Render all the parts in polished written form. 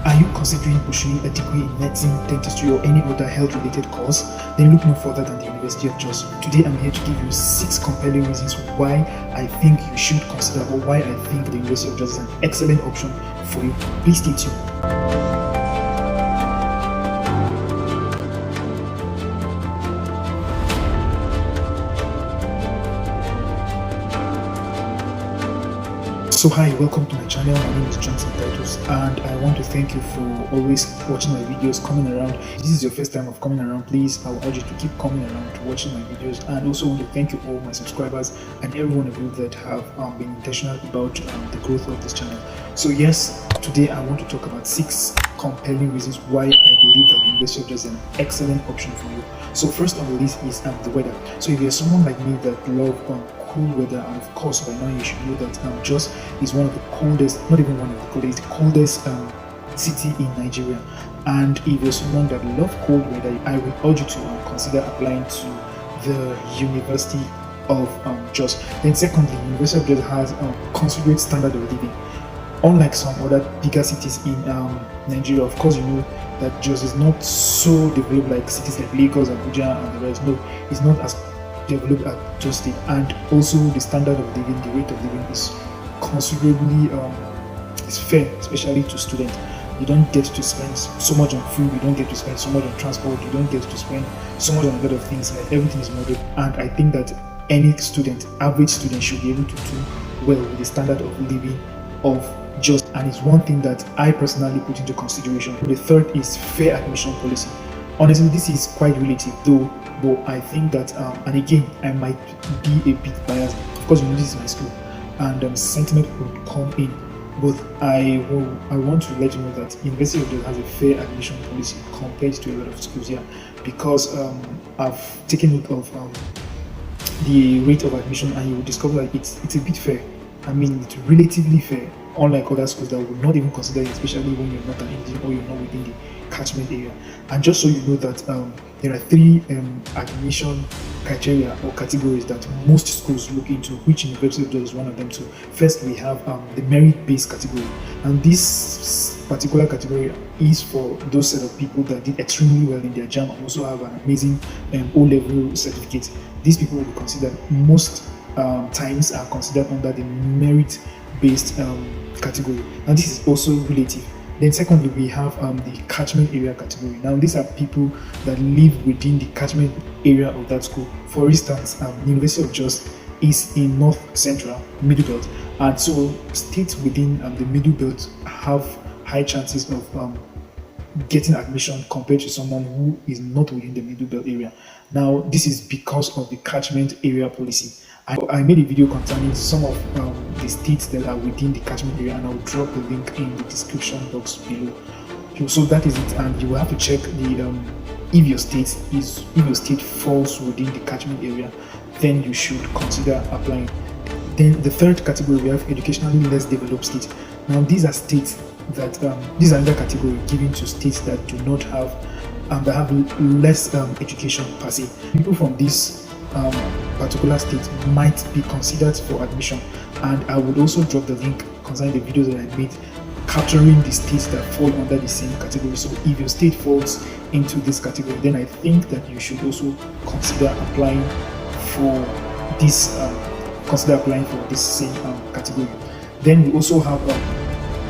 Are you considering pursuing a degree in medicine, dentistry, or any other health-related course? Then look no further than the University of Jos. Today I'm here to give you 6 compelling reasons why I think you should consider, or why I think the University of Jos is an excellent option for you. Please stay tuned. So hi, welcome to my channel. My name is Johnson Titus, and I want to thank you for always watching my videos, coming around. If this is your first time of coming around, please, I will urge you to keep coming around to watching my videos. And also want to thank you all my subscribers and every one of you that have been intentional about the growth of this channel. So yes, today I want to talk about 6 compelling reasons why I believe that the University of Jos is an excellent option for you. So first on the list is the weather. So if you're someone like me that love cool weather, and of course by now you should know that Jos is one of the coldest, not even one of the coldest, the coldest city in Nigeria. And if you're someone that loves cold weather, I would urge you to consider applying to the University of Jos. Then secondly, University of Jos has considerate standard of living. Unlike some other bigger cities in Nigeria, of course you know that Jos is not so developed like cities like Lagos, Abuja and the rest. No, it's not as developed at Jos State, and also the standard of living, the rate of living is considerably is fair, especially to students. You don't get to spend so much on food, you don't get to spend so much on transport, you don't get to spend so much on a lot of things. Like everything is moderate, and I think that any student, average student, should be able to do well with the standard of living of Jos, and it's one thing that I personally put into consideration. The third is fair admission policy. Honestly, this is quite relative though, but I think that, and again, I might be a bit biased. Of course, you know, this is my school, and sentiment would come in. But I want to let you know that University of Jos has a fair admission policy compared to a lot of schools here, because I've taken note of the rate of admission, and you will discover that it's a bit fair. I mean, it's relatively fair, unlike other schools that would not even consider it, especially when you're not an Indian or you're not within the catchment area. And just so you know that there are 3 admission criteria or categories that most schools look into, which University of Jos is one of them too. First, we have the merit-based category, and this particular category is for those set of people that did extremely well in their JAM and also have an amazing O-level certificate. These people will be considered, most times are considered under the merit-based category, and this is also relative. Then secondly, we have the catchment area category. Now these are people that live within the catchment area of that school. For instance, the University of Jos is in North Central Middle Belt, and so states within the Middle Belt have high chances of getting admission compared to someone who is not within the Middle Belt area. Now this is because of the catchment area policy. I made a video concerning some of the states that are within the catchment area, and I'll drop the link in the description box below. So that is it, and you will have to check the if your state falls within the catchment area, then you should consider applying. Then the third category, we have educationally less developed states. Now these are states that these are another category given to states that do not have that have less education per se. People from this particular state might be considered for admission, and I would also drop the link concerning the videos that I made capturing the states that fall under the same category. So if your state falls into this category, then I think that you should also consider applying for this same category. Then we also have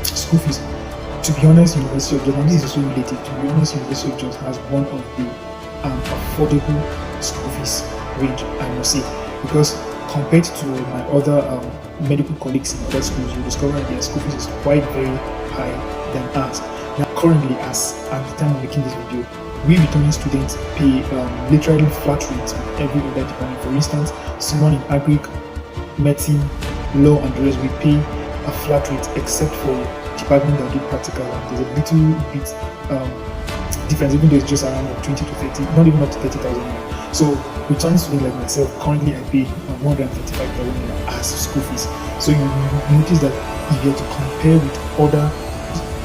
school fees. To be honest, University of Jos, and this is also related, to be honest, University of Jos has one of the affordable school fees range, I must say, because compared to my other medical colleagues in other schools, you discover that their school fees is quite very high than ours. Now currently, as at the time of making this video, we returning students pay literally flat rates with every other department. For instance, someone in agric, medicine, law and the rest, we pay a flat rate except for department that do practical. There's a little bit difference, even though it's just around 20 to 30, not even up to 30,000. So returning student like myself, currently I pay 135,000 as school fees. So you notice that if you have to compare with other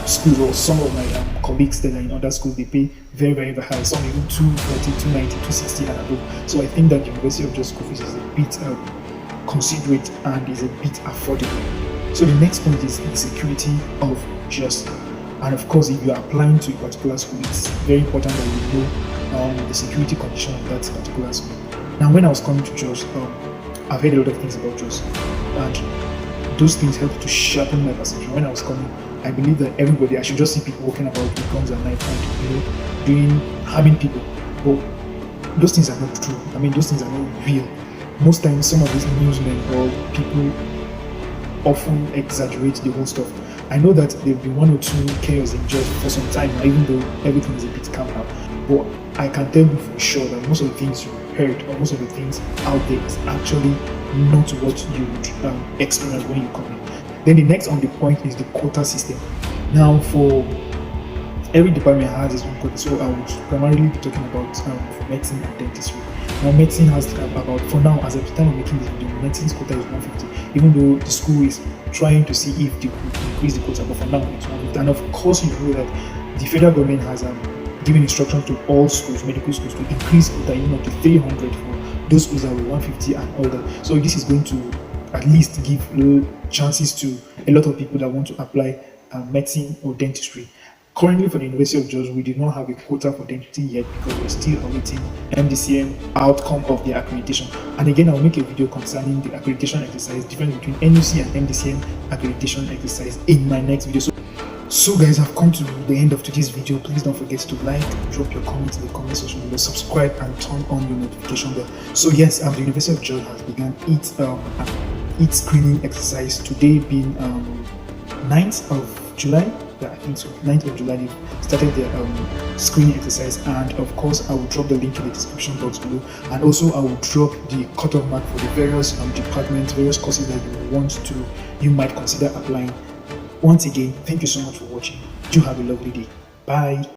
schools, or some of my colleagues that are in other schools, they pay very, very high. Some even 240, 290, 260 and above. So I think that University of Jos school fees is a bit considerate and is a bit affordable. So the next point is the security of Jos. And of course, if you are applying to a particular school, it's very important that you know the security condition of that particular school. Now, when I was coming to Jos, I've heard a lot of things about Jos, and those things helped to sharpen my perception. When I was coming, I believe that everybody, I should just see people walking about with guns at night and harming people. But those things are not true. I mean, those things are not real. Most times, some of these newsmen or people often exaggerate the whole stuff. I know that there will be one or two chaos in Jos for some time, even though everything is a bit calm now. But I can tell you for sure that most of the things you heard or most of the things out there is actually not what you would experience when you come in. Then the next on the point is the quota system. Now, for every department has its own quota, so I would primarily be talking about for medicine and dentistry. Now, medicine has about, for now, as at the time of making this video, medicine's quota is 150, even though the school is trying to see if they could increase the quota, but for now it's 150. And of course, you know that the federal government has given instructions to all schools, medical schools, to increase quota even up to 300 for those schools that were 150 and all that. So this is going to at least give chances to a lot of people that want to apply medicine or dentistry. Currently, for the University of Jos, we did not have a quota for dentistry yet because we're still awaiting MDCM outcome of the accreditation. And again, I'll make a video concerning the accreditation exercise, difference between NUC and MDCM accreditation exercise in my next video. So guys, I've come to the end of today's video. Please don't forget to like, drop your comments in the comment section below, subscribe and turn on your notification bell. So yes, the University of Jos has begun its screening exercise today, being 9th of July. Yeah, I think so. 9th of July, they started their screening exercise, and of course, I will drop the link in the description box below, and also I will drop the cutoff mark for the various departments, various courses that you might consider applying. Once again, thank you so much for watching. Do have a lovely day. Bye.